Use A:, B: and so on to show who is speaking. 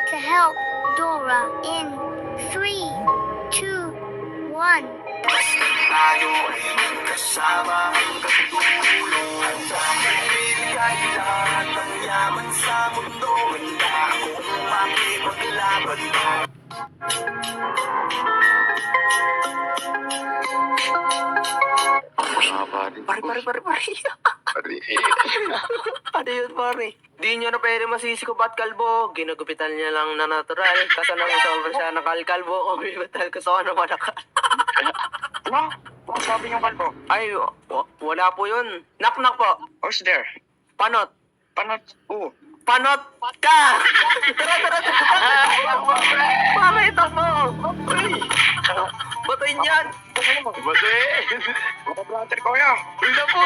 A: to help Dora in 3, 2, 1.
B: Tayo ay magkasama hanggang dulo. Handa magbigay lahat ng yaman sa mundo. Handa akong makipaglaban.
C: Pare.
D: Pare.
C: Ano yun, pare? Di nyo na pwede masisi ko ba't kalbo. Ginugupitan niya lang na natural. Kasi nang sobrang siya nakalkalbo. O bibatal ko sa ano manakal.
D: Ano? Ano sabi niyo kalbo?
C: Ay, wala po yun. Knock po.
D: Who's there?
C: Panot.
D: Panot? Oo.
C: Panot ka! Tara. Pakita mo. Uy. Batuin yan.
D: Bate! Mga brother ko ya! Uy na po!